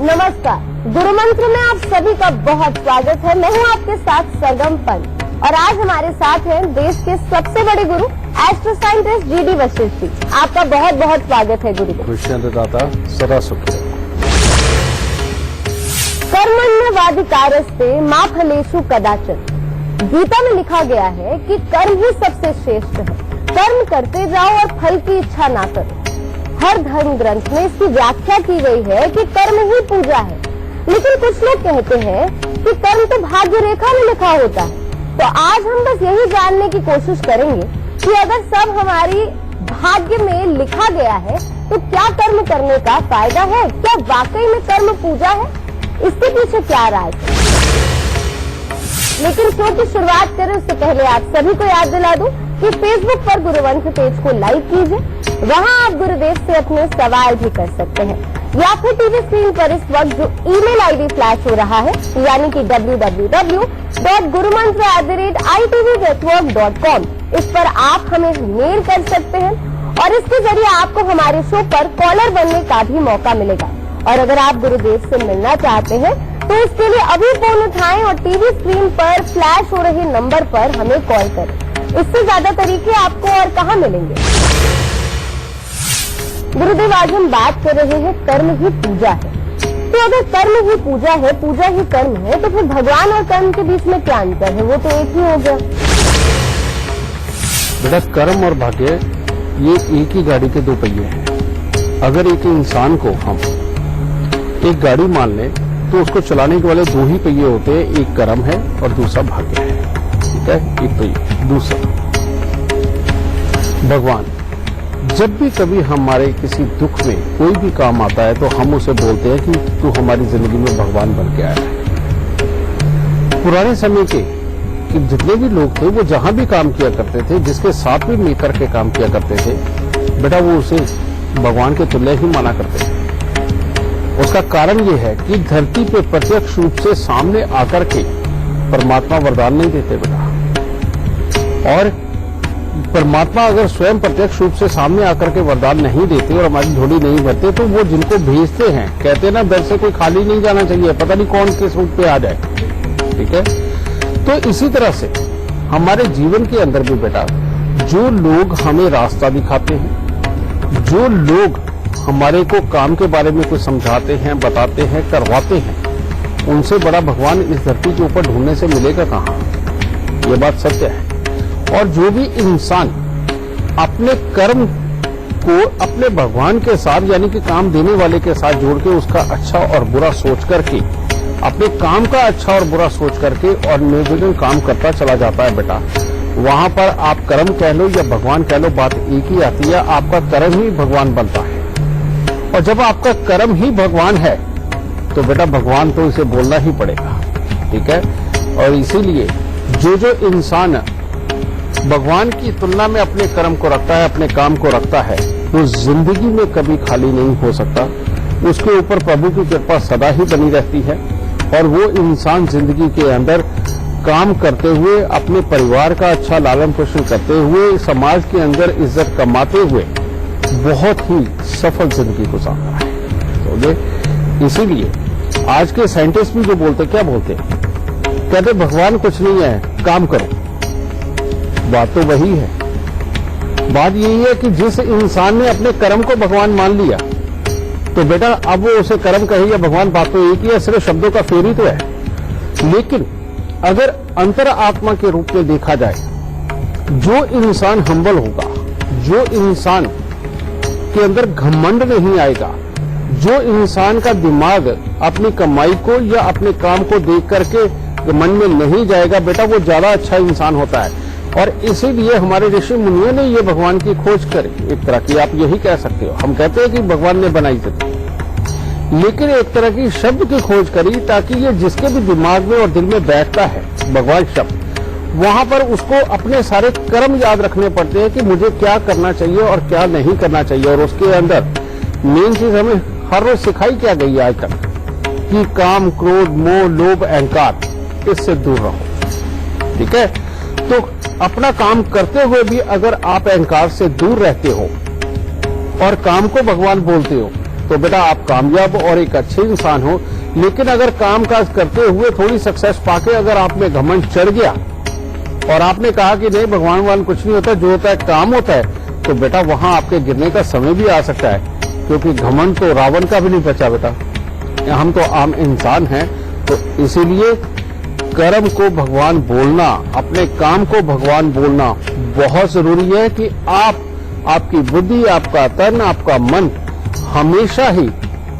नमस्कार, गुरु मंत्र में आप सभी का बहुत स्वागत है। मैं हूं आपके साथ सरगम पंत और आज हमारे साथ हैं देश के सबसे बड़े गुरु astro scientist GD Vashishtha ji. आपका बहुत बहुत स्वागत है गुरुदेव। खुशियां सदा सुख। कर्मण्यवाधिकारस्ते मा फलेषु कदाचन। गीता में लिखा गया है कि कर्म ही सबसे श्रेष्ठ है। कर्म करते जाओ और फल की इच्छा ना करो। हर धर्म ग्रंथ में इसकी व्याख्या की गई है कि कर्म ही पूजा है, लेकिन कुछ लोग कहते हैं कि कर्म तो भाग्य रेखा में लिखा होता है। तो आज हम बस यही जानने की कोशिश करेंगे कि अगर सब हमारी भाग्य में लिखा गया है तो क्या कर्म करने का फायदा है? क्या वाकई में कर्म पूजा है? इसके पीछे क्या राज है? लेकिन शो की शुरुआत करें उससे पहले आप सभी को याद दिला दूं कि फेसबुक पर गुरुवंश पेज को लाइक कीजिए। वहां आप गुरुदेव से अपने सवाल भी कर सकते हैं, या फिर टीवी स्क्रीन पर इस वक्त जो ईमेल आईडी फ्लैश हो रहा है यानी कि www.gurumantra@itv.com, इस पर आप हमें मेल कर सकते हैं और इसके जरिए आपको हमारे शो पर कॉलर बनने का भी मौका मिलेगा। और अगर आप गुरुदेव से मिलना चाहते हैं तो इसके लिए अभी फोन उठाएं और टीवी स्क्रीन पर फ्लैश हो रहे नंबर पर हमें कॉल करें। इससे ज्यादा तरीके आपको और कहां मिलेंगे। गुरुदेव, आज हम बात कर रहे हैं कर्म ही पूजा है। तो अगर कर्म ही पूजा है, पूजा ही कर्म है, तो फिर भगवान और कर्म के बीच में क्या अंतर है? वो तो एक ही हो गया। बेटा, कर्म और भाग्य ये एक ही गाड़ी के दो पहिए हैं। अगर एक इंसान को हम एक गाड़ी मान लें तो उसको चलाने के वाले दो ही पहिए होते हैं, एक कर्म है और दूसरा भाग्य है। ठीक है, एक पहिए। दूसरा भगवान। जब भी कभी हमारे किसी दुख में कोई भी काम आता है तो हम उसे बोलते हैं कि तू हमारी जिंदगी में भगवान बन के आया है। पुराने समय के कि जितने भी लोग थे वो जहां भी काम किया करते थे, जिसके साथ भी मिलकर के काम किया करते थे, बेटा वो उसे भगवान के तुल्य ही माना करते थे। उसका कारण ये है कि धरती पे प्रत्यक्ष रूप से सामने आकर के परमात्मा वरदान नहीं देते बेटा, और परमात्मा अगर स्वयं प्रत्यक्ष रूप से सामने आकर के वरदान नहीं देते और हमारी झोली नहीं भरते तो वो जिनको भेजते हैं, कहते हैं ना, दर से कोई खाली नहीं जाना चाहिए, पता नहीं कौन किस रूप पे आ जाए। ठीक है, तो इसी तरह से हमारे जीवन के अंदर भी बेटा जो लोग हमें रास्ता दिखाते हैं, जो लोग हमारे को काम के बारे में कुछ समझाते हैं, बताते हैं, करवाते हैं, उनसे बड़ा भगवान इस धरती के ऊपर ढूंढने से मिलेगा कहां? ये बात सत्य है। और जो भी इंसान अपने कर्म को अपने भगवान के साथ यानी कि काम देने वाले के साथ जोड़ के उसका अच्छा और बुरा सोच करके, अपने काम का अच्छा और बुरा सोच करके और निर्विघ्न काम करता चला जाता है बेटा, वहां पर आप कर्म कह लो या भगवान कह लो, बात एक ही आती है। आपका कर्म ही भगवान बनता है। और जब आपका कर्म ही भगवान है तो बेटा भगवान तो इसे बोलना ही पड़ेगा। ठीक है, और इसीलिए जो इंसान भगवान की तुलना में अपने कर्म को रखता है, अपने काम को रखता है, वो जिंदगी में कभी खाली नहीं हो सकता। उसके ऊपर प्रभु की कृपा सदा ही बनी रहती है और वो इंसान जिंदगी के अंदर काम करते हुए, अपने परिवार का अच्छा लालन पोषण करते हुए, समाज के अंदर इज्जत कमाते हुए बहुत ही सफल जिंदगी गुजारता है। तो इसीलिए आज के साइंटिस्ट भी जो बोलते, क्या बोलते, कहते भगवान कुछ नहीं है, काम करो। बात तो वही है। बात यही है कि जिस इंसान ने अपने कर्म को भगवान मान लिया तो बेटा अब वो उसे कर्म कहे या भगवान, बात तो एक ही है, सिर्फ शब्दों का फेर ही तो है। लेकिन अगर अंतर आत्मा के रूप में देखा जाए, जो इंसान हम्बल होगा, जो इंसान के अंदर घमंड नहीं आएगा, जो इंसान का दिमाग अपनी कमाई को या अपने काम को देख करके मन में नहीं जाएगा, बेटा वो ज्यादा अच्छा इंसान होता है। और इसीलिए हमारे ऋषि मुनियों ने ये भगवान की खोज करी। एक तरह की आप यही कह सकते हो, हम कहते हैं कि भगवान ने बनाई जिंदगी, लेकिन एक तरह की शब्द की खोज करी ताकि ये जिसके भी दिमाग में और दिल में बैठता है भगवान शब्द, वहां पर उसको अपने सारे कर्म याद रखने पड़ते हैं कि मुझे क्या करना चाहिए और क्या नहीं करना चाहिए। और उसके अंदर मेन चीज हमें हर रोज सिखाई क्या गई है आज तक कि काम, क्रोध, मोह, लोभ, अहंकार, इससे दूर रहो। ठीक है, तो अपना काम करते हुए भी अगर आप अहंकार से दूर रहते हो और काम को भगवान बोलते हो तो बेटा आप कामयाब और एक अच्छे इंसान हो। लेकिन अगर काम काज करते हुए थोड़ी सक्सेस पाके अगर आप में घमंड चढ़ गया और आपने कहा कि नहीं भगवान वान कुछ नहीं होता, जो होता है काम होता है, तो बेटा वहां आपके गिरने का समय भी आ सकता है, क्योंकि घमंड तो रावण का भी नहीं बचा बेटा। हम तो आम इंसान हैं, तो इसीलिए कर्म को भगवान बोलना, अपने काम को भगवान बोलना बहुत जरूरी है कि आपकी बुद्धि, आपका तन, आपका मन हमेशा ही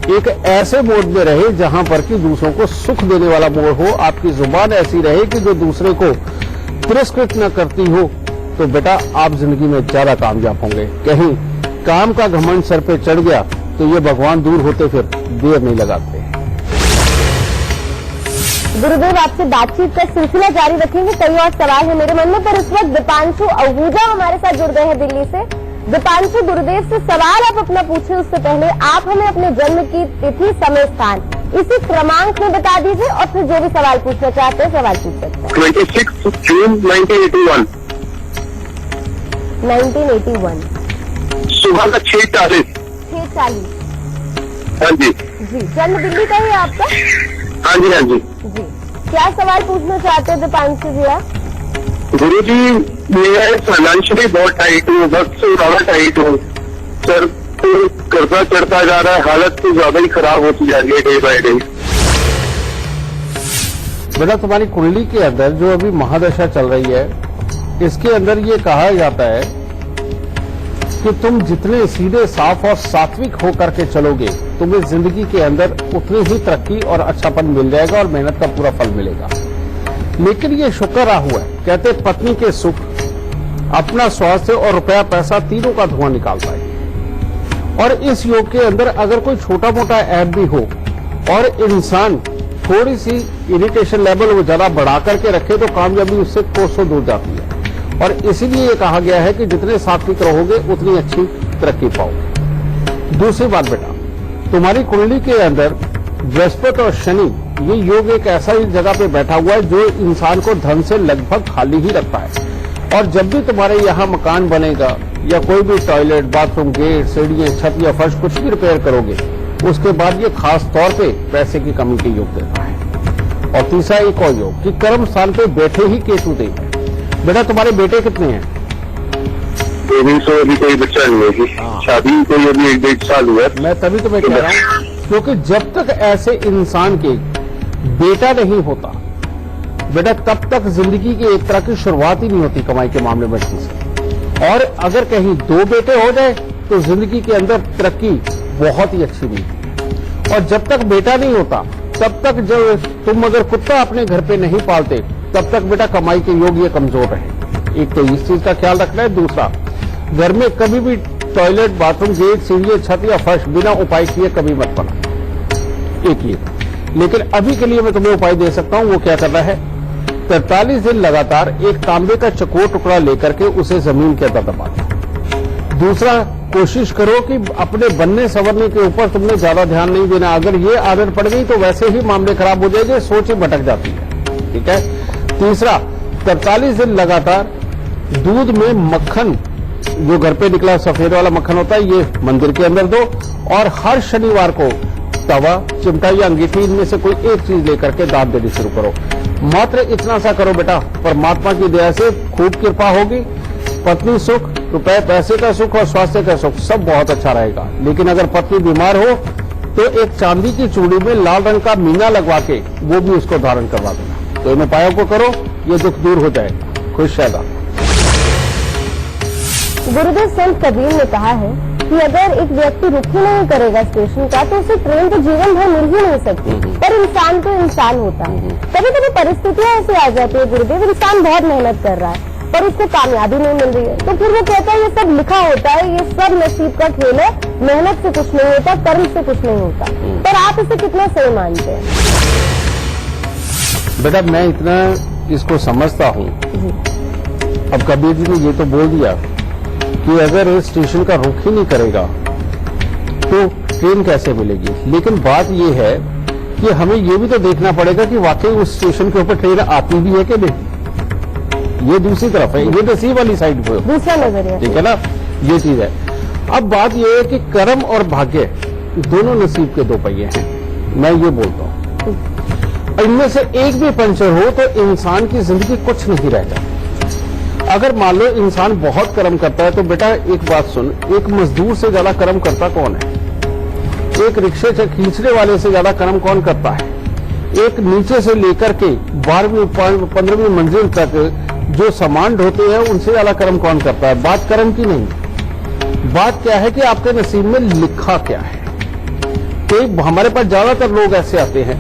एक ऐसे मोड में रहे जहां पर कि दूसरों को सुख देने वाला मोड हो। आपकी जुबान ऐसी रहे कि जो दूसरे को तिरस्कृत न करती हो, तो बेटा आप जिंदगी में ज्यादा कामयाब होंगे। कहीं काम का घमंड सर पे चढ़ गया तो ये भगवान दूर होते फिर देर नहीं लगाते। गुरुदेव, आपसे बातचीत का सिलसिला जारी रखेंगे। कई और सवाल है मेरे मन में, पर इस वक्त दीपांशु आहूजा हमारे साथ जुड़ गए हैं दिल्ली से। दीपांशु, गुरुदेव से सवाल आप अपना पूछे उससे पहले आप हमें अपने जन्म की तिथि, समय, स्थान इसी क्रमांक में बता दीजिए और फिर जो भी सवाल पूछना चाहते हैं सवाल पूछ सकते हैं। 26 जून 1981 1981 सुबह का 6:40। 6:40। हाँ जी जी, जन्म दिल्ली का है आपका? हाँ जी हाँ जी। जी, क्या सवाल पूछना चाहते हैं दीपांशु जी आप? गुरु जी, मैं फाइनेंशियली बहुत टाइट हूँ, वक्त से ज्यादा टाइट हूँ सर। तो कर्जा चढ़ता जा रहा है, हालत तो ज्यादा ही खराब होती जा रही है डे बाय डे। बेटा तुम्हारी कुंडली के अंदर जो अभी महादशा चल रही है, इसके अंदर ये कहा जाता है कि तुम जितने सीधे, साफ और सात्विक होकर के चलोगे, तुम्हें जिंदगी के अंदर उतनी ही तरक्की और अच्छापन मिल जाएगा और मेहनत का पूरा फल मिलेगा। लेकिन ये शुक्र राहु है, कहते पत्नी के सुख, अपना स्वास्थ्य और रुपया पैसा तीनों का धुआं निकालता है। और इस योग के अंदर अगर कोई छोटा मोटा ऐप भी हो और इंसान थोड़ी सी इरिटेशन लेवल वो ज्यादा बढ़ा करके रखे, तो कामयाबी उससे कोसों दूर जाती है। और इसीलिए ये कहा गया है कि जितने सात्विक रहोगे उतनी अच्छी तरक्की पाओगे। दूसरी बात बेटा, तुम्हारी कुंडली के अंदर बृहस्पति और शनि, ये योग एक ऐसा ही जगह पे बैठा हुआ है जो इंसान को धन से लगभग खाली ही रखता है। और जब भी तुम्हारे यहाँ मकान बनेगा या कोई भी टॉयलेट, बाथरूम, गेट, सीढ़ियां, छत या फर्श कुछ भी रिपेयर करोगे, उसके बाद ये खास तौर पे पैसे की कमी के योग देता है। और तीसरा एक और योग कि कर्म स्थान पे बैठे ही केतु देव है। बेटा तुम्हारे बेटे कितने हैं? अभी कोई बच्चा नहीं है, शादी कोई अभी 1-1.5 साल हुआ है। मैं तभी तुम्हें कह रहा हूँ, क्योंकि जब तक ऐसे इंसान के बेटा नहीं होता बेटा, तब तक जिंदगी की एक तरह की शुरुआत ही नहीं होती कमाई के मामले में ठीक से। और अगर कहीं 2 बेटे हो जाए तो जिंदगी के अंदर तरक्की बहुत ही अच्छी मिलती। और जब तक बेटा नहीं होता तब तक, जब तुम अगर कुत्ता अपने घर पे नहीं पालते तब तक बेटा कमाई के योग ये कमजोर रहे। एक तो इस चीज का ख्याल रखना है। दूसरा, घर में कभी भी टॉयलेट, बाथरूम, गेट, सीढ़ी, छत या फर्श बिना उपाय किए कभी मत बना। एक ये। लेकिन अभी के लिए मैं तुम्हें उपाय दे सकता हूं। वो क्या करना है, 43 दिन लगातार एक तांबे का चकोर टुकड़ा लेकर के उसे जमीन के अंदर दबा दो। दूसरा, कोशिश करो कि अपने बनने संवरने के ऊपर तुमने ज्यादा ध्यान नहीं देना। अगर ये आदत पड़ गई तो वैसे ही मामले खराब हो जाएंगे, सोच ही भटक जाती है। ठीक है। तीसरा, 43 दिन लगातार दूध में मक्खन, जो घर पे निकला सफेद वाला मक्खन होता है, ये मंदिर के अंदर दो। और हर शनिवार को तवा, चिमटा या अंगीठी, इनमें से कोई एक चीज लेकर के दान देनी शुरू करो। मात्र इतना सा करो बेटा, परमात्मा की दया से खूब कृपा होगी। पत्नी सुख, रुपए पैसे का सुख और स्वास्थ्य का सुख सब बहुत अच्छा रहेगा। लेकिन अगर पत्नी बीमार हो तो एक चांदी की चूड़ी में लाल रंग का मीना लगवा के वो भी उसको धारण करवा देना। तो इन उपायों को करो, ये दुख दूर हो जाएगा। खुश रहेगा। गुरुदेव, संत कबीर ने कहा है कि अगर एक व्यक्ति रुक ही नहीं करेगा स्टेशन का तो उसे ट्रेन तो जीवन भर मिल ही नहीं सकती। पर इंसान तो इंसान होता है। कभी कभी परिस्थितियां ऐसी आ जाती है गुरुदेव, इंसान बहुत मेहनत कर रहा है पर उसको कामयाबी नहीं मिल रही है, तो फिर वो कहता है ये सब लिखा होता है, ये सब नसीब का खेल है, मेहनत से कुछ नहीं होता, कर्म से कुछ नहीं होता। पर आप इसे कितना सही मानते हैं? बेटा मैं इतना इसको समझता हूँ। अब कबीर जी ने ये तो बोल दिया कि अगर स्टेशन का रुख ही नहीं करेगा तो ट्रेन कैसे मिलेगी। लेकिन बात ये है कि हमें ये भी तो देखना पड़ेगा कि वाकई उस स्टेशन के ऊपर ट्रेन आती भी है कि नहीं। ये दूसरी तरफ है, ये नसीब वाली साइड पे दूसरा नजरिया, ठीक है ना, ये चीज है। अब बात ये है कि कर्म और भाग्य दोनों नसीब के दो पहिए हैं, मैं ये बोलता हूं। इनमें से एक भी पंचर हो तो इंसान की जिंदगी कुछ नहीं रह जाती। अगर मान लो इंसान बहुत कर्म करता है तो बेटा एक बात सुन, एक मजदूर से ज्यादा कर्म करता कौन है? एक रिक्शे से खींचने वाले से ज्यादा कर्म कौन करता है? एक नीचे से लेकर के 12वीं 15वीं मंजिल तक जो सामान ढोते हैं उनसे ज्यादा कर्म कौन करता है? बात कर्म की नहीं, बात क्या है कि आपके नसीब में लिखा क्या है। तो हमारे पास ज्यादातर लोग ऐसे आते हैं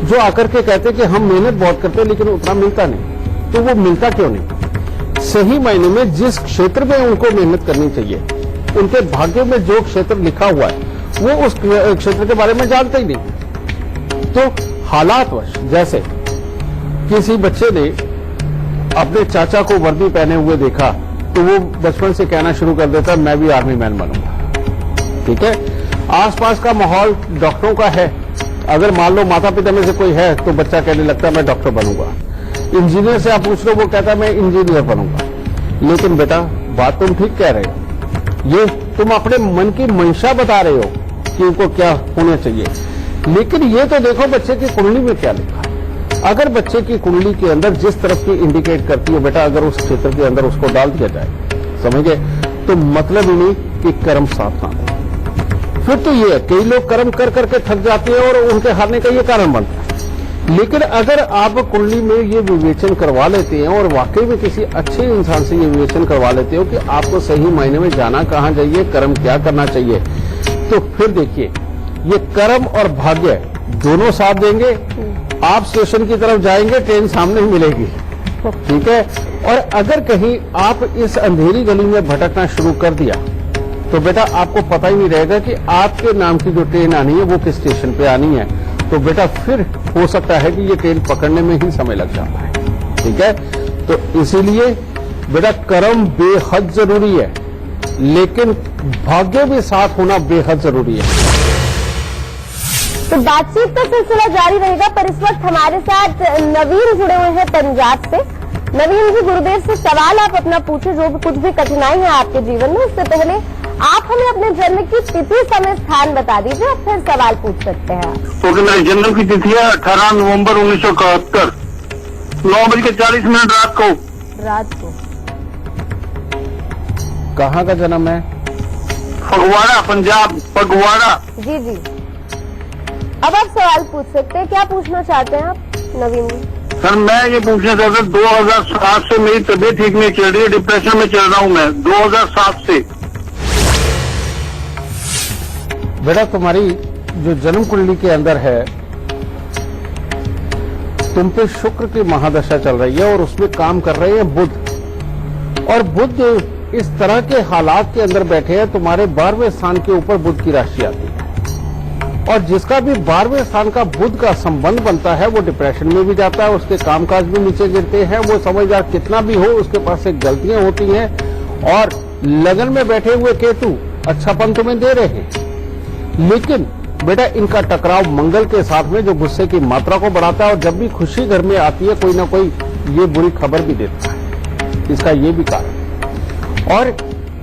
जो आकर के कहते हैं कि हम मेहनत बहुत करते हैं लेकिन उतना मिलता नहीं। तो वो मिलता क्यों नहीं? सही मायने में जिस क्षेत्र में उनको मेहनत करनी चाहिए, उनके भाग्य में जो क्षेत्र लिखा हुआ है वो उस क्षेत्र के बारे में जानते ही नहीं। तो हालातवश, जैसे किसी बच्चे ने अपने चाचा को वर्दी पहने हुए देखा तो वो बचपन से कहना शुरू कर देता मैं भी आर्मी मैन बनूंगा। ठीक है, आसपास का माहौल डॉक्टरों का है, अगर मान लो माता पिता में से कोई है तो बच्चा कहने लगता है मैं डॉक्टर बनूंगा। इंजीनियर से आप पूछ लो, वो कहता है मैं इंजीनियर बनूंगा। लेकिन बेटा बात तुम ठीक कह रहे हो, ये तुम अपने मन की मंशा बता रहे हो कि उनको क्या होना चाहिए, लेकिन ये तो देखो बच्चे की कुंडली में क्या लिखा है। अगर बच्चे की कुंडली के अंदर जिस तरफ की इंडिकेट करती है बेटा, अगर उस क्षेत्र के अंदर उसको डाल दिया जाए, समझे, तो मतलब ही नहीं कि कर्म साथ ना हो। फिर तो ये कई लोग कर्म कर करके थक जाते हैं और उनके हारने का ये कारण बनता है। लेकिन अगर आप कुंडली में ये विवेचन करवा लेते हैं और वाकई में किसी अच्छे इंसान से ये विवेचन करवा लेते हो कि आपको सही मायने में जाना कहां चाहिए, कर्म क्या करना चाहिए, तो फिर देखिए ये कर्म और भाग्य दोनों साथ देंगे। आप स्टेशन की तरफ जाएंगे, ट्रेन सामने ही मिलेगी। ठीक है, और अगर कहीं आप इस अंधेरी गली में भटकना शुरू कर दिया तो बेटा आपको पता ही नहीं रहेगा कि आपके नाम की जो ट्रेन आनी है वो किस स्टेशन पे आनी है। तो बेटा फिर हो सकता है कि ये ट्रेन पकड़ने में ही समय लग जाता है। ठीक है, तो इसीलिए बेटा कर्म बेहद जरूरी है, लेकिन भाग्य भी साथ होना बेहद जरूरी है। तो बातचीत का सिलसिला जारी रहेगा, पर इस वक्त हमारे साथ नवीन जुड़े हुए हैं पंजाब से। नवीन जी, गुरुदेव से सवाल आप अपना पूछे, जो भी कुछ भी कठिनाई है आपके जीवन में। उससे पहले आप हमें अपने जन्म की तिथि, समय, स्थान बता दीजिए, और फिर सवाल पूछ सकते हैं आप। ओके, मेरी जन्म की तिथि है 18 नवंबर 1971, 9:40 रात को। कहाँ का जन्म है? फगवाड़ा, पंजाब, फगवाड़ा। जी जी, अब आप सवाल पूछ सकते हैं। क्या पूछना चाहते हैं आप नवीन जी? सर मैं ये पूछना चाहता हूँ, 2007 से मेरी तबीयत ठीक नहीं चल रही है, डिप्रेशन में चल रहा हूँ मैं 2007 से। बेटा तुम्हारी जो जन्म कुंडली के अंदर है, तुम पे शुक्र की महादशा चल रही है और उसमें काम कर रहे हैं बुध। और बुध इस तरह के हालात के अंदर बैठे हैं, तुम्हारे 12वें स्थान के ऊपर बुध की राशि आती है, और जिसका भी 12वें स्थान का बुध का संबंध बनता है वो डिप्रेशन में भी जाता है, उसके कामकाज भी नीचे गिरते हैं, वो समझदार कितना भी हो उसके पास से गलतियां होती हैं। और लगन में बैठे हुए केतु अच्छापन तुम्हें दे रहे हैं, लेकिन बेटा इनका टकराव मंगल के साथ में जो गुस्से की मात्रा को बढ़ाता है, और जब भी खुशी घर में आती है कोई ना कोई ये बुरी खबर भी देता है, इसका ये भी कारण। और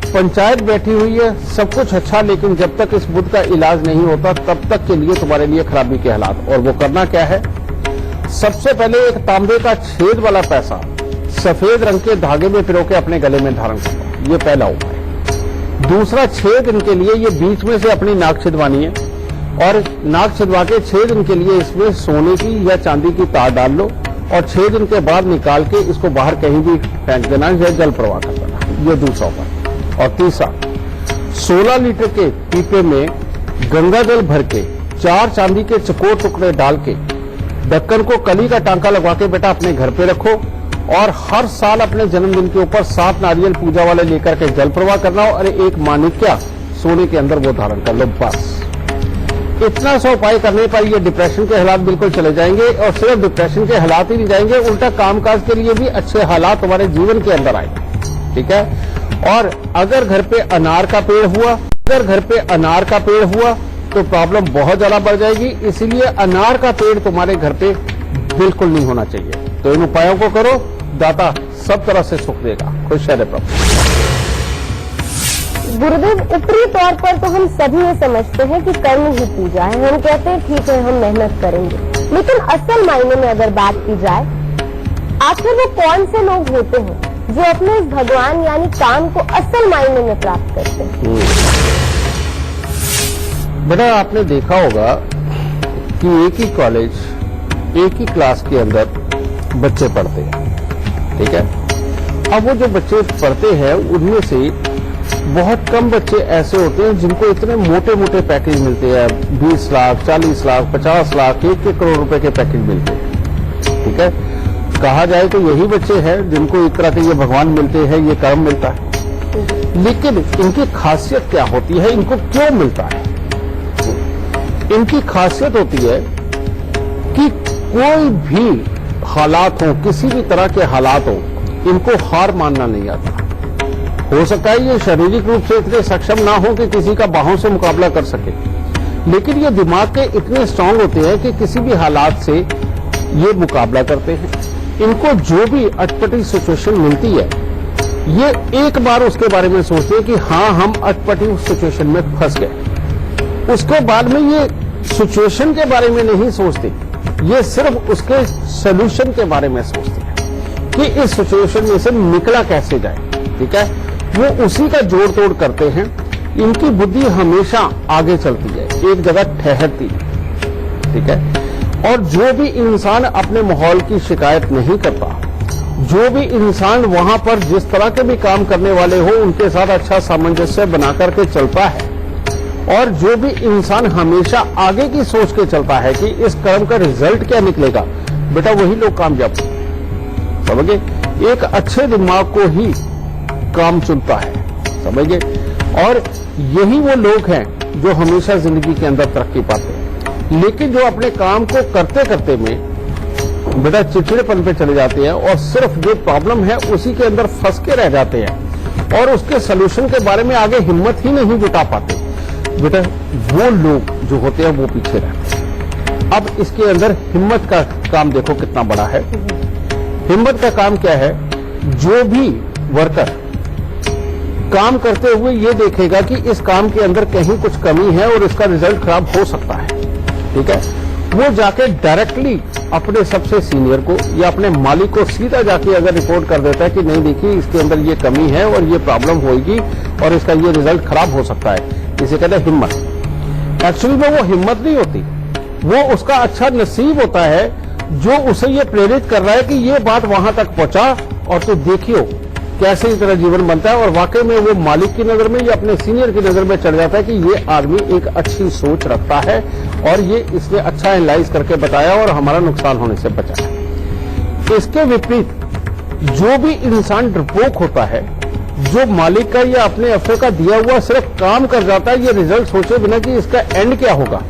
पंचायत बैठी हुई है, सब कुछ अच्छा, लेकिन जब तक इस बुध का इलाज नहीं होता तब तक के लिए तुम्हारे लिए खराबी के हालात। और वो करना क्या है? सबसे पहले एक तांबे का छेद वाला पैसा सफेद रंग के धागे में पिरो के अपने गले में धारण करना, ये पहला उपाय। दूसरा छेद इनके लिए ये बीच में से अपनी नाक छिदवानी है, और नाक छिदवा के छेद इनके लिए इसमें सोने की या चांदी की तार डाल लो, और छेद इनके बाद निकाल के इसको बाहर कहीं भी फेंक देना या जल प्रवाह कर देना, ये दूसरा उपाय। और तीसरा, 16 लीटर के पीपे में गंगा जल भर के 4 चांदी के चकोर टुकड़े डाल के ढक्कन को कली का टांका लगवा के बेटा अपने घर पे रखो, और हर साल अपने जन्मदिन के ऊपर 7 नारियल पूजा वाले लेकर के जल प्रवाह करना हो, और एक माणिक्या सोने के अंदर वो धारण कर लो। बस इतना सा उपाय करने पर ये डिप्रेशन के हालात बिल्कुल चले जाएंगे, और सिर्फ डिप्रेशन के हालात ही नहीं जाएंगे, उल्टा कामकाज के लिए भी अच्छे हालात तुम्हारे जीवन के अंदर आएंगे। ठीक है, और अगर घर पे अनार का पेड़ हुआ, तो प्रॉब्लम बहुत ज्यादा बढ़ जाएगी। इसीलिए अनार का पेड़ तुम्हारे घर पे बिल्कुल नहीं होना चाहिए। तो इन उपायों को करो, दाता सब तरह से सुख देगा। खुश रहे प्रभु। गुरुदेव, ऊपरी तौर पर तो हम सभी ये समझते हैं कि कर्म ही पूजा है। हम कहते हैं ठीक है, हम मेहनत करेंगे, लेकिन असल मायने में अगर बात की जाए, आखिर वो कौन से लोग होते हैं जो अपने इस भगवान यानी काम को असल मायने में प्राप्त करते हैं? बेटा, आपने देखा होगा कि एक ही कॉलेज, एक ही क्लास के अंदर बच्चे पढ़ते हैं, ठीक है। अब वो जो बच्चे पढ़ते हैं उनमें से बहुत कम बच्चे ऐसे होते हैं जिनको इतने मोटे मोटे पैकेज मिलते हैं, 20 लाख, 40 लाख, 50 लाख, 1 करोड़ रुपए के पैकेज मिलते हैं, ठीक है। कहा जाए तो यही बच्चे हैं जिनको एक तरह के ये भगवान मिलते हैं, ये कर्म मिलता है। लेकिन इनकी खासियत क्या होती है, इनको क्यों मिलता है? इनकी खासियत होती है कि कोई भी हालात हो, किसी भी तरह के हालात हो, इनको हार मानना नहीं आता। हो सकता है ये शारीरिक रूप से इतने सक्षम ना हो कि किसी का बाहों से मुकाबला कर सके, लेकिन ये दिमाग के इतने स्ट्रांग होते हैं कि किसी भी हालात से ये मुकाबला करते हैं। इनको जो भी अटपटी सिचुएशन मिलती है, ये एक बार उसके बारे में सोचते हैं कि हाँ, हम अटपटी सिचुएशन में फंस गए। उसके बाद में ये सिचुएशन के बारे में नहीं सोचते, ये सिर्फ उसके सोल्यूशन के बारे में सोचते हैं कि इस सिचुएशन में से निकला कैसे जाए, ठीक है। वो उसी का जोड़ तोड़ करते हैं। इनकी बुद्धि हमेशा आगे चलती है, एक जगह ठहरती है, ठीक है। और जो भी इंसान अपने माहौल की शिकायत नहीं करता, जो भी इंसान वहां पर जिस तरह के भी काम करने वाले हो उनके साथ अच्छा सामंजस्य बना करके चलता है, और जो भी इंसान हमेशा आगे की सोच के चलता है कि इस कर्म का रिजल्ट क्या निकलेगा, बेटा वही लोग कामयाब, समझे। एक अच्छे दिमाग को ही काम चुनता है, समझे। और यही वो लोग हैं जो हमेशा जिंदगी के अंदर तरक्की पाते हैं। लेकिन जो अपने काम को करते करते में बेटा चिड़चिड़ेपन पे चले जाते हैं और सिर्फ जो प्रॉब्लम है उसी के अंदर फंस के रह जाते हैं और उसके सोल्यूशन के बारे में आगे हिम्मत ही नहीं जुटा पाते, बेटा वो लोग जो होते हैं वो पीछे रहते हैं। अब इसके अंदर हिम्मत का काम देखो कितना बड़ा है। हिम्मत का काम क्या है? जो भी वर्कर काम करते हुए ये देखेगा कि इस काम के अंदर कहीं कुछ कमी है और इसका रिजल्ट खराब हो सकता है, ठीक है, वो जाके डायरेक्टली अपने सबसे सीनियर को या अपने मालिक को सीधा जाके अगर रिपोर्ट कर देता है कि नहीं देखिए इसके अंदर ये कमी है और ये प्रॉब्लम होगी और इसका ये रिजल्ट खराब हो सकता है, इसे कहते हैं हिम्मत। एक्चुअली में वो हिम्मत नहीं होती, वो उसका अच्छा नसीब होता है जो उसे ये प्रेरित कर रहा है कि ये बात वहां तक पहुंचा और तो देखियो कैसे इस तरह जीवन बनता है। और वाकई में वो मालिक की नजर में या अपने सीनियर की नजर में चढ़ जाता है कि ये आदमी एक अच्छी सोच रखता है और ये इसने अच्छा एनालाइज करके बताया और हमारा नुकसान होने से बचाया। इसके विपरीत जो भी इंसान डरपोक होता है, जो मालिक का या अपने अफसर का दिया हुआ सिर्फ काम कर जाता है, ये रिजल्ट सोचे बिना कि इसका एंड क्या होगा,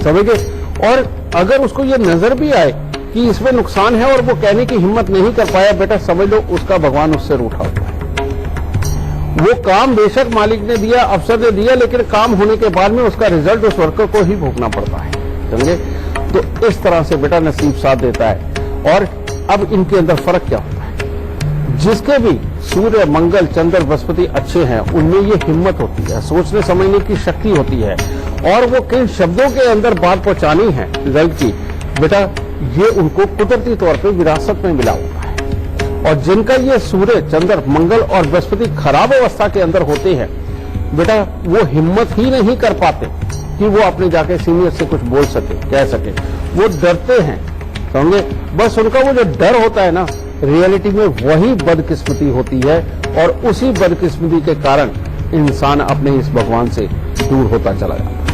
समझे। और अगर उसको ये नजर भी आए कि इसमें नुकसान है और वो कहने की हिम्मत नहीं कर पाया, बेटा समझ लो उसका भगवान उससे रूठा हुआ है। वो काम बेशक मालिक ने दिया, अफसर ने दिया, लेकिन काम होने के बाद में उसका रिजल्ट उस वर्कर को ही भोगना पड़ता है, समझे। तो इस तरह से बेटा नसीब साथ देता है। और अब इनके अंदर फर्क क्या होता है? जिसके भी सूर्य, मंगल, चंद्र, बृहस्पति अच्छे हैं उनमें ये हिम्मत होती है, सोचने समझने की शक्ति होती है और वो किन शब्दों के अंदर बात पहुंचानी है रिजल्ट की, बेटा ये उनको कुदरती तौर पे विरासत में मिला होता है। और जिनका ये सूर्य, चंद्र, मंगल और बृहस्पति खराब अवस्था के अंदर होते हैं, बेटा वो हिम्मत ही नहीं कर पाते कि वो अपने जाके सीनियर से कुछ बोल सके, कह सके, वो डरते हैं, समझे। बस उनका वो जो डर होता है ना, रियलिटी में वही बदकिस्मती होती है और उसी बदकिस्मती के कारण इंसान अपने इस भगवान से दूर होता चला जाता है।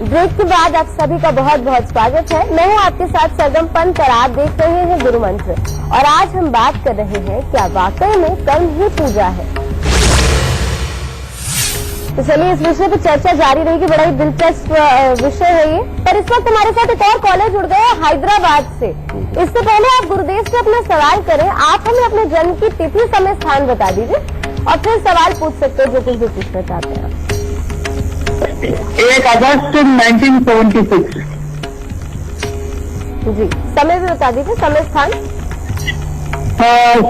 ब्रेक के बाद आप सभी का बहुत बहुत स्वागत है। मैं हूं आपके साथ सरगम पंत और आप देख रहे हैं गुरु मंत्र। और आज हम बात कर रहे हैं क्या वाकई में कर्म ही पूजा है। तो चलिए इस विषय पर चर्चा जारी रहेगी, बड़ा ही दिलचस्प विषय है ये। पर इस वक्त हमारे साथ एक और कॉलर जुड़ गए हैदराबाद से। इससे पहले आप गुरुदेव से अपना सवाल करें, आप हमें अपने जन्म की तिथि, समय, स्थान बता दीजिए और फिर सवाल पूछ सकते हैं जो कुछ भी पूछना चाहते हैं। 1 अगस्त 1976। जी, समय भी बता दीजिए, समय स्थान।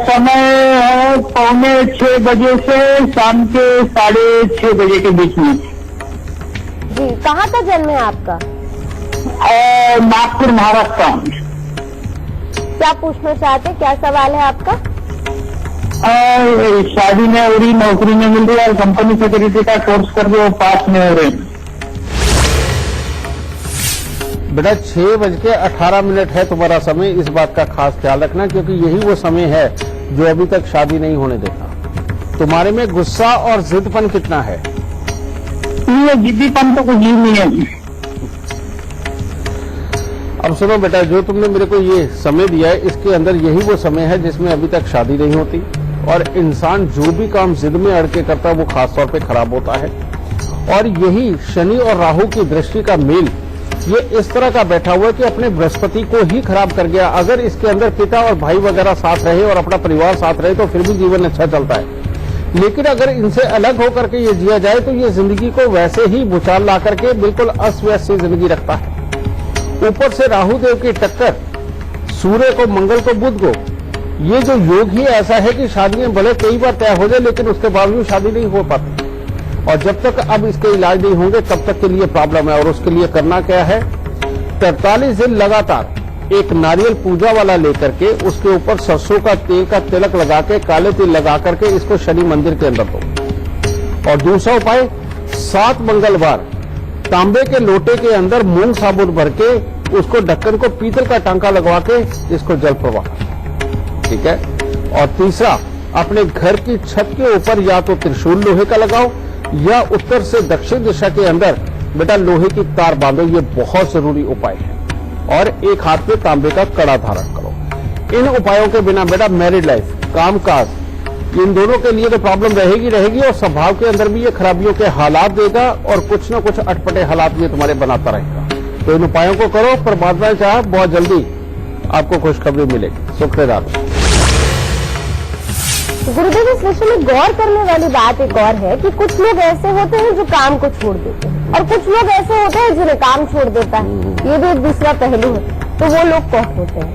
समय है 5:45 बजे से शाम के 6:30 बजे के बीच में। जी, कहाँ का जन्म है आपका? नागपुर, महाराष्ट्र। क्या पूछना चाहते हैं, क्या सवाल है आपका? शादी नहीं हो रही, नौकरी नहीं मिल रही और कंपनी सेक्रेटरी का कोर्स कर रहे हो, पास नहीं हो रहे। बेटा 6:18 है तुम्हारा समय। इस बात का खास ख्याल रखना, क्योंकि यही वो समय है जो अभी तक शादी नहीं होने देता। तुम्हारे में गुस्सा और जिद्दपन कितना है? ये जिद्दीपन तो कुछ ही नहीं है। अब सुनो बेटा, जो तुमने मेरे को ये समय दिया है, इसके अंदर यही वो समय है जिसमें अभी तक शादी नहीं होती, और इंसान जो भी काम जिद में अड़ के करता है वो खासतौर पे खराब होता है। और यही शनि और राहु की दृष्टि का मेल ये इस तरह का बैठा हुआ है कि अपने बृहस्पति को ही खराब कर गया। अगर इसके अंदर पिता और भाई वगैरह साथ रहे और अपना परिवार साथ रहे तो फिर भी जीवन अच्छा चलता है, लेकिन अगर इनसे अलग होकर के ये जिया जाए तो ये जिंदगी को वैसे ही भूचाल ला करके बिल्कुल अस्त व्यस्त सी जिंदगी रखता है। ऊपर से राहु देव की टक्कर, सूर्य को, मंगल को, बुध को, ये जो योग ही ऐसा है कि शादियां भले कई बार तय हो जाए लेकिन उसके बावजूद शादी नहीं हो पाती। और जब तक अब इसके इलाज नहीं होंगे तब तक के लिए प्रॉब्लम है। और उसके लिए करना क्या है, 43 दिन लगातार एक नारियल पूजा वाला लेकर के उसके ऊपर सरसों का तेल का तिलक लगा के, काले तिल लगा करके इसको शनि मंदिर के अंदर दो। और दूसरा उपाय, 7 मंगलवार तांबे के लोटे के अंदर मूंग साबुत भर के उसको ढक्कन को पीतल का टांका लगवा के इसको जल प्रवाह, ठीक है। और तीसरा, अपने घर की छत के ऊपर या तो त्रिशूल लोहे का लगाओ या उत्तर से दक्षिण दिशा के अंदर बेटा लोहे की तार बांधो। ये बहुत जरूरी उपाय है। और एक हाथ में तांबे का कड़ा धारण करो। इन उपायों के बिना बेटा मैरिड लाइफ, कामकाज, इन दोनों के लिए तो प्रॉब्लम रहेगी और स्वभाव के अंदर भी ये खराबियों के हालात देगा और कुछ न कुछ अटपटे हालात ये तुम्हारे बनाता रहेगा। तो इन उपायों को करो, परमात्मा चाहे बहुत जल्दी आपको खुशखबरी मिलेगी। सुखरेदार। गुरुदेव, इस विषय में गौर करने वाली बात एक और है कि कुछ लोग ऐसे होते हैं जो काम को छोड़ देते हैं और कुछ लोग ऐसे होते हैं जिन्हें काम छोड़ देता है। ये भी एक दूसरा पहलू है। तो वो लोग कौन होते हैं?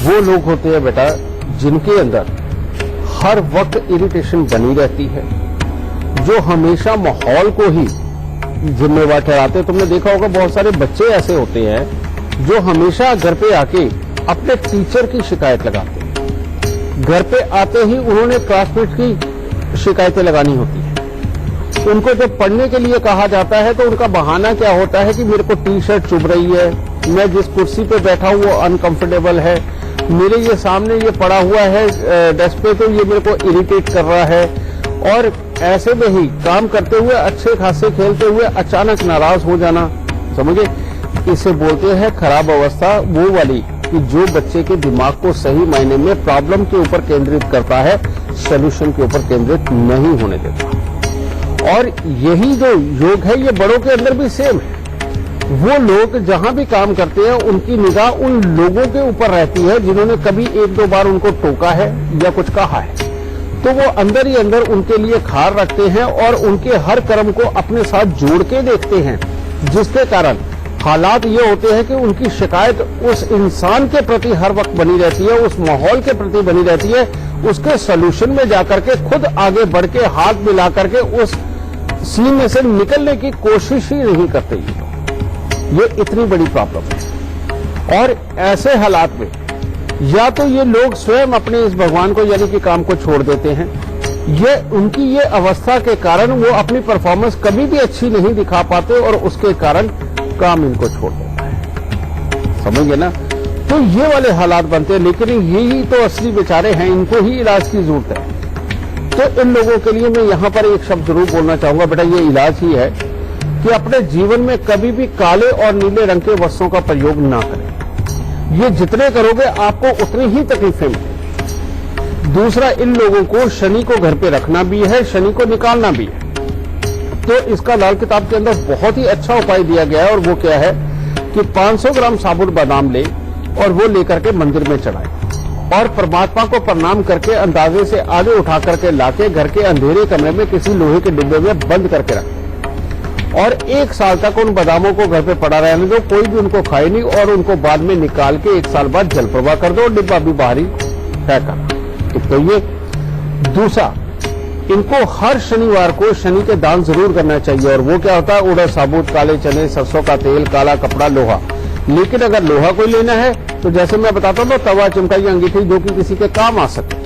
वो लोग होते हैं बेटा जिनके अंदर हर वक्त इरिटेशन बनी रहती है, जो हमेशा माहौल को ही जिम्मेवार ठहराते। तुमने देखा होगा बहुत सारे बच्चे ऐसे होते हैं जो हमेशा घर पे आके अपने टीचर की शिकायत लगाते हैं। घर पे आते ही उन्होंने क्लासमेट की शिकायतें लगानी होती है। उनको जब पढ़ने के लिए कहा जाता है तो उनका बहाना क्या होता है कि मेरे को टी शर्ट चुभ रही है, मैं जिस कुर्सी पे बैठा हूं वो अनकंफर्टेबल है, मेरे ये सामने ये पड़ा हुआ है डेस्क पे तो ये मेरे को इरिटेट कर रहा है। और ऐसे में ही काम करते हुए, अच्छे खासे खेलते हुए अचानक नाराज हो जाना, समझे, इसे बोलते हैं खराब अवस्था। वो वाली कि जो बच्चे के दिमाग को सही मायने में प्रॉब्लम के ऊपर केंद्रित करता है, सॉल्यूशन के ऊपर केंद्रित नहीं होने देता। और यही जो योग है ये बड़ों के अंदर भी सेम है। वो लोग जहां भी काम करते हैं उनकी निगाह उन लोगों के ऊपर रहती है जिन्होंने कभी 1-2 बार उनको टोका है या कुछ कहा है, तो वो अंदर ही अंदर उनके लिए खार रखते हैं और उनके हर कर्म को अपने साथ जोड़ के देखते हैं, जिसके कारण हालात ये होते हैं कि उनकी शिकायत उस इंसान के प्रति हर वक्त बनी रहती है, उस माहौल के प्रति बनी रहती है। उसके सॉल्यूशन में जाकर के खुद आगे बढ़ के हाथ मिला करके उस सीन में से निकलने की कोशिश ही नहीं करते। ये इतनी बड़ी प्रॉब्लम है। और ऐसे हालात में या तो ये लोग स्वयं अपने इस भगवान को यानी कि काम को छोड़ देते हैं, ये उनकी ये अवस्था के कारण वो अपनी परफॉर्मेंस कभी भी अच्छी नहीं दिखा पाते और उसके कारण काम इनको छोड़ देता है। समझिए ना, तो ये वाले हालात बनते हैं। लेकिन यही तो असली बेचारे हैं, इनको ही इलाज की जरूरत है। तो इन लोगों के लिए मैं यहां पर एक शब्द जरूर बोलना चाहूंगा, बेटा ये इलाज ही है कि अपने जीवन में कभी भी काले और नीले रंग के वस्त्रों का प्रयोग ना करें। ये जितने करोगे आपको उतनी ही तकलीफें मिलेंगी। दूसरा, इन लोगों को शनि को घर पे रखना भी है, शनि को निकालना भी है। तो इसका लाल किताब के अंदर बहुत ही अच्छा उपाय दिया गया है और वो क्या है कि 500 ग्राम साबुत बादाम ले और वो लेकर के मंदिर में चढ़ाए और परमात्मा को प्रणाम करके अंदाजे से आगे उठा करके लाके घर के अंधेरे कमरे में किसी लोहे के डिब्बे में बंद करके रखें। और 1 साल तक उन बादामों को घर पे पड़ा रहने दो, कोई भी उनको खाए नहीं, और उनको बाद में निकाल के 1 साल बाद जल प्रवाह कर दो, डिब्बा भी बाहर ही फेंका। तो ये दूसरा, इनको हर शनिवार को शनि के दान जरूर करना चाहिए। और वो क्या होता है, उड़द साबुत, काले चने, सरसों का तेल, काला कपड़ा, लोहा। लेकिन अगर लोहा कोई लेना है तो जैसे मैं बताता हूँ, तवा, चिमटा या अंगीठी जो कि किसी के काम आ सके,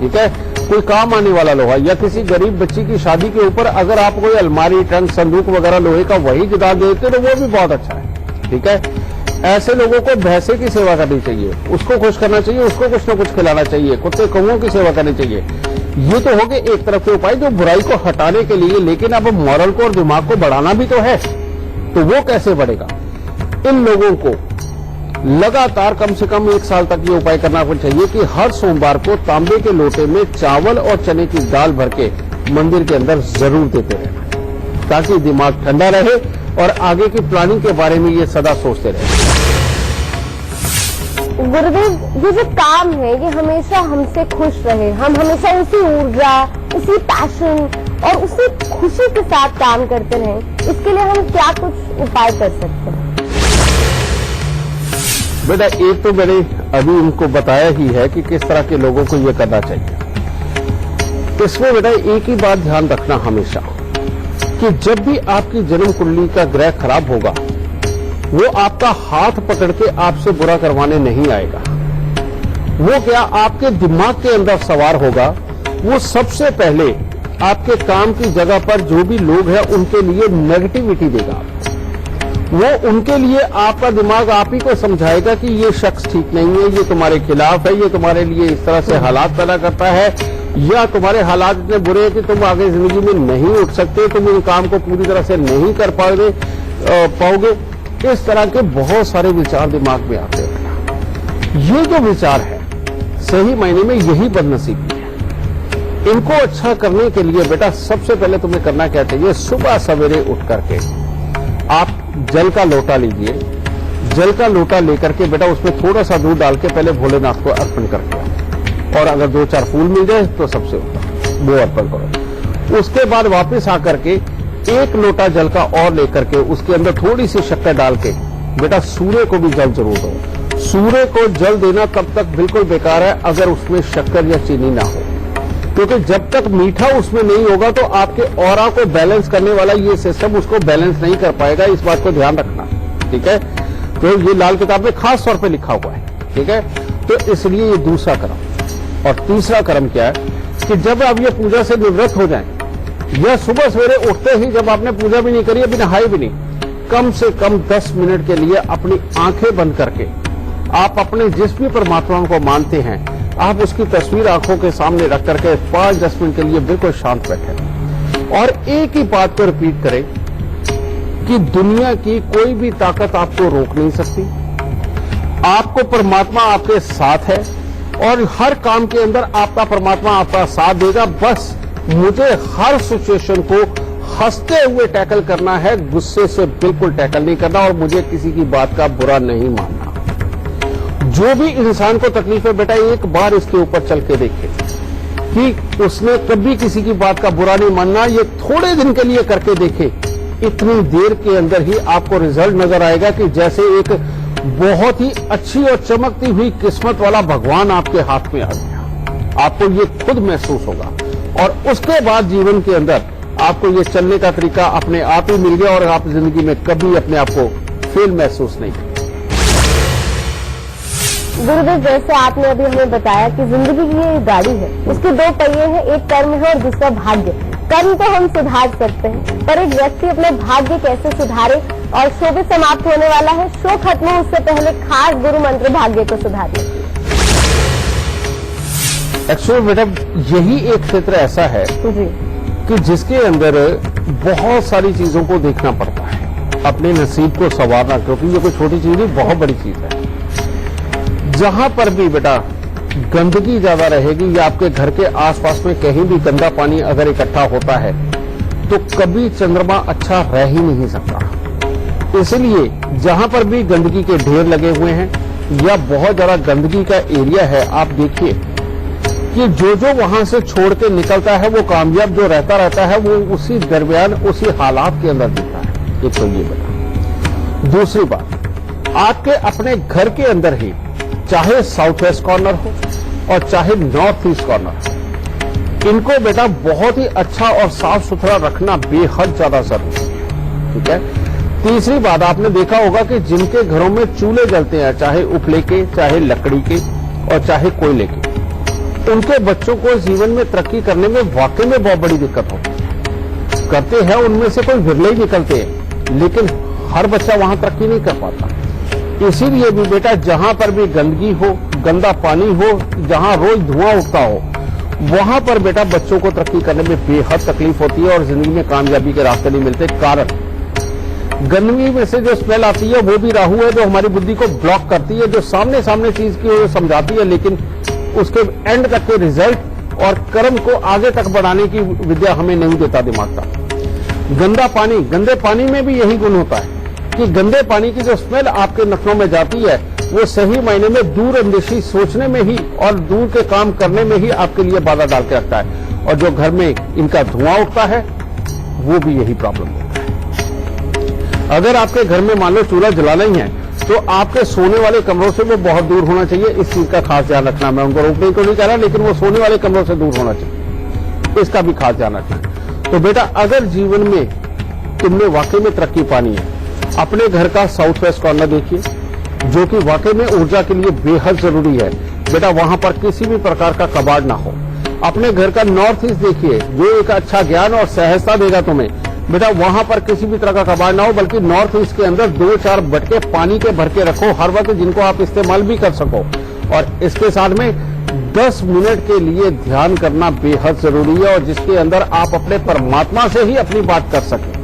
ठीक है, कोई काम आने वाला लोहा, या किसी गरीब बच्ची की शादी के ऊपर अगर आप कोई अलमारी, ट्रंक, संदूक वगैरह लोहे का वही दान देते तो वो भी बहुत अच्छा है, ठीक है। ऐसे लोगों को भैंसे की सेवा करनी चाहिए, उसको खुश करना चाहिए, उसको कुछ न कुछ खिलाना चाहिए, कुत्ते कौओं की सेवा करनी चाहिए। ये तो हो गए एक तरफ के उपाय जो बुराई को हटाने के लिए, लेकिन अब मॉरल को और दिमाग को बढ़ाना भी तो है, तो वो कैसे बढ़ेगा? इन लोगों को लगातार कम से कम 1 साल तक ये उपाय करना चाहिए कि हर सोमवार को तांबे के लोटे में चावल और चने की दाल भर के मंदिर के अंदर जरूर देते रहना, ताकि दिमाग ठंडा रहे और आगे की प्लानिंग के बारे में ये सदा सोचते रहे। गुरुदेव, ये जो काम है ये हमेशा हमसे खुश रहे, हम हमेशा उसी ऊर्जा, उसी पैशन और उसी खुशी के साथ काम करते रहें, इसके लिए हम क्या कुछ उपाय कर सकते हैं? बेटा, एक तो मैंने अभी इनको बताया ही है कि किस तरह के लोगों को ये करना चाहिए। इसमें बेटा एक ही बात ध्यान रखना हमेशा कि जब भी आपकी जन्म कुंडली का ग्रह खराब होगा, वो आपका हाथ पकड़ के आपसे बुरा करवाने नहीं आएगा। वो क्या आपके दिमाग के अंदर सवार होगा, वो सबसे पहले आपके काम की जगह पर जो भी लोग हैं उनके लिए नेगेटिविटी देगा। वो उनके लिए आपका दिमाग आप ही को समझाएगा कि ये शख्स ठीक नहीं है, ये तुम्हारे खिलाफ है, ये तुम्हारे लिए इस तरह से हालात पैदा करता है, या तुम्हारे हालात इतने बुरे हैं कि तुम आगे जिंदगी में नहीं उठ सकते, तुम इन काम को पूरी तरह से नहीं कर पाओगे। इस तरह के बहुत सारे विचार दिमाग में आते हैं। ये जो विचार है सही मायने में यही बदनसीबी है। इनको अच्छा करने के लिए बेटा सबसे पहले तुम्हें करना क्या चाहिए, सुबह सवेरे उठ करके आप जल का लोटा लीजिए। जल का लोटा लेकर के बेटा उसमें थोड़ा सा दूध डाल के पहले भोलेनाथ को अर्पण करके, और अगर 2-4 फूल मिल जाए तो सबसे उत्तम, वो अर्पण करो। उसके बाद वापस आकर के 1 लोटा जल का और लेकर के उसके अंदर थोड़ी सी शक्कर डाल के बेटा सूर्य को भी जल जरूर दो। सूर्य को जल देना तब तक बिल्कुल बेकार है अगर उसमें शक्कर या चीनी ना हो, क्योंकि जब तक मीठा उसमें नहीं होगा तो आपके ऑरा को बैलेंस करने वाला ये सिस्टम उसको बैलेंस नहीं कर पाएगा। इस बात को ध्यान रखना, ठीक है। तो ये लाल किताब में खास तौर पे लिखा हुआ है, ठीक है। तो इसलिए ये दूसरा कर्म। और तीसरा कर्म क्या है कि जब आप ये पूजा से निवृत्त हो जाएं, या सुबह सवेरे उठते ही जब आपने पूजा भी नहीं करी, अभी नहाई भी नहीं, कम से कम 10 मिनट के लिए अपनी आंखें बंद करके आप अपने जिस भी परमात्मा को मानते हैं, आप उसकी तस्वीर आंखों के सामने रख करके 5-10 मिनट के लिए बिल्कुल शांत बैठे और एक ही बात को रिपीट करें कि दुनिया की कोई भी ताकत आपको रोक नहीं सकती। आपको परमात्मा आपके साथ है और हर काम के अंदर आपका परमात्मा आपका साथ देगा। बस मुझे हर सिचुएशन को हंसते हुए टैकल करना है, गुस्से से बिल्कुल टैकल नहीं करना, और मुझे किसी की बात का बुरा नहीं मानना। जो भी इंसान को तकलीफ है बेटा, एक बार इसके ऊपर चल के देखे कि उसने कभी किसी की बात का बुरा नहीं मानना। ये थोड़े दिन के लिए करके देखे, इतनी देर के अंदर ही आपको रिजल्ट नजर आएगा कि जैसे एक बहुत ही अच्छी और चमकती हुई किस्मत वाला भगवान आपके हाथ में आ गया। आपको ये खुद महसूस होगा और उसके बाद जीवन के अंदर आपको ये चलने का तरीका अपने आप ही मिल गया और आप जिंदगी में कभी अपने आप को फेल महसूस नहीं करेंगे। गुरुदेव, जैसे आपने अभी हमें बताया कि जिंदगी की ये गाड़ी है, उसके 2 पहिए हैं, एक कर्म है और दूसरा भाग्य। कर्म तो हम सुधार सकते हैं, पर एक व्यक्ति अपने भाग्य कैसे सुधारे? और शो भी समाप्त होने वाला है, शो खत्म हो उससे पहले खास गुरु मंत्र भाग्य को सुधारने। एक्चुअली बेटा यही एक क्षेत्र ऐसा है जी कि जिसके अंदर बहुत सारी चीजों को देखना पड़ता है, अपने नसीब को संवारना, क्योंकि ये कोई छोटी चीज नहीं, बहुत बड़ी चीज है। जहां पर भी बेटा गंदगी ज्यादा रहेगी या आपके घर के आसपास में कहीं भी गंदा पानी अगर इकट्ठा होता है तो कभी चंद्रमा अच्छा रह ही नहीं सकता। इसलिए जहां पर भी गंदगी के ढेर लगे हुए हैं या बहुत ज्यादा गंदगी का एरिया है, आप देखिए कि जो वहां से छोड़ के निकलता है वो कामयाब जो रहता है वो उसी दरमियान उसी हालात के अंदर दिखता है। एक तो ये बेटा। दूसरी बात, आपके अपने घर के अंदर ही चाहे साउथ वेस्ट कॉर्नर हो और चाहे नॉर्थ ईस्ट कॉर्नर, इनको बेटा बहुत ही अच्छा और साफ सुथरा रखना बेहद ज्यादा जरूरी है। ठीक है। तीसरी बात, आपने देखा होगा कि जिनके घरों में चूल्हे जलते हैं, चाहे उपले के, चाहे लकड़ी के और चाहे कोयले के, उनके बच्चों को जीवन में तरक्की करने में वाकई में बहुत बड़ी दिक्कत होती है। करते हैं उनमें से कोई विरले ही निकलते हैं, लेकिन हर बच्चा वहां तरक्की नहीं कर पाता। इसीलिए भी बेटा जहां पर भी गंदगी हो, गंदा पानी हो, जहां रोज धुआं उठता हो, वहां पर बेटा बच्चों को तरक्की करने में बेहद तकलीफ होती है और जिंदगी में कामयाबी के रास्ते नहीं मिलते। कारण गंदगी में से जो स्मेल आती है वो भी राहु है, जो हमारी बुद्धि को ब्लॉक करती है, जो सामने सामने चीज की समझाती है, लेकिन उसके एंड तक के रिजल्ट और कर्म को आगे तक बढ़ाने की विद्या हमें नहीं देता दिमाग का। गंदा पानी, गंदे पानी में भी यही गुण होता है कि गंदे पानी की जो स्मेल आपके नखरों में जाती है वो सही मायने में दूरअंदेशी सोचने में ही और दूर के काम करने में ही आपके लिए बाधा डाल के रखता है। और जो घर में इनका धुआं उठता है वो भी यही प्रॉब्लम होता है। अगर आपके घर में मान लो चूल्हा जलाना ही है तो आपके सोने वाले कमरों से वो बहुत दूर होना चाहिए। इस चीज का खास ध्यान रखना। मैं उनको रोकने को नहीं कह रहा, लेकिन वो सोने वाले कमरों से दूर होना चाहिए, इसका भी खास ध्यान रखना है। तो बेटा अगर जीवन में तुमने वाकई में तरक्की पानी है, अपने घर का साउथ वेस्ट कॉर्नर देखिए, जो कि वाकई में ऊर्जा के लिए बेहद जरूरी है। बेटा वहां पर किसी भी प्रकार का कबाड़ ना हो। अपने घर का नॉर्थ ईस्ट देखिए, जो एक अच्छा ज्ञान और सहजता देगा तुम्हें। बेटा वहां पर किसी भी तरह का कबाड़ ना हो, बल्कि नॉर्थ ईस्ट के अंदर 2-4 बटके पानी के भर के रखो हर वक्त, जिनको आप इस्तेमाल भी कर सको। और इसके साथ में 10 मिनट के लिए ध्यान करना बेहद जरूरी है, और जिसके अंदर आप अपने परमात्मा से ही अपनी बात कर सकें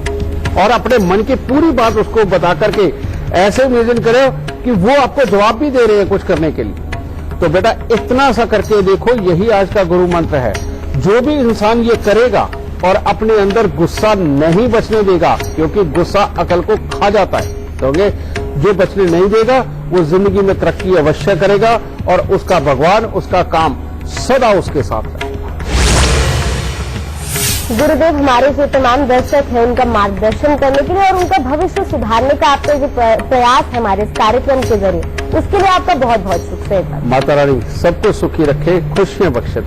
और अपने मन की पूरी बात उसको बता करके ऐसे इमेजिन करें कि वो आपको जवाब भी दे रहे हैं कुछ करने के लिए। तो बेटा इतना सा करके देखो, यही आज का गुरु मंत्र है। जो भी इंसान ये करेगा और अपने अंदर गुस्सा नहीं बचने देगा, क्योंकि गुस्सा अकल को खा जाता है, तो जो बचने नहीं देगा वो जिंदगी में तरक्की अवश्य करेगा और उसका भगवान, उसका काम सदा उसके साथ रहेगा। गुरुदेव, हमारे जो तमाम दर्शक हैं उनका मार्गदर्शन करने के लिए और उनका भविष्य सुधारने का आपका जो प्रयास है हमारे इस कार्यक्रम के जरिए, उसके लिए आपका बहुत बहुत शुक्रिया। माता रानी सबको सुखी रखे, खुशियां बख्शे।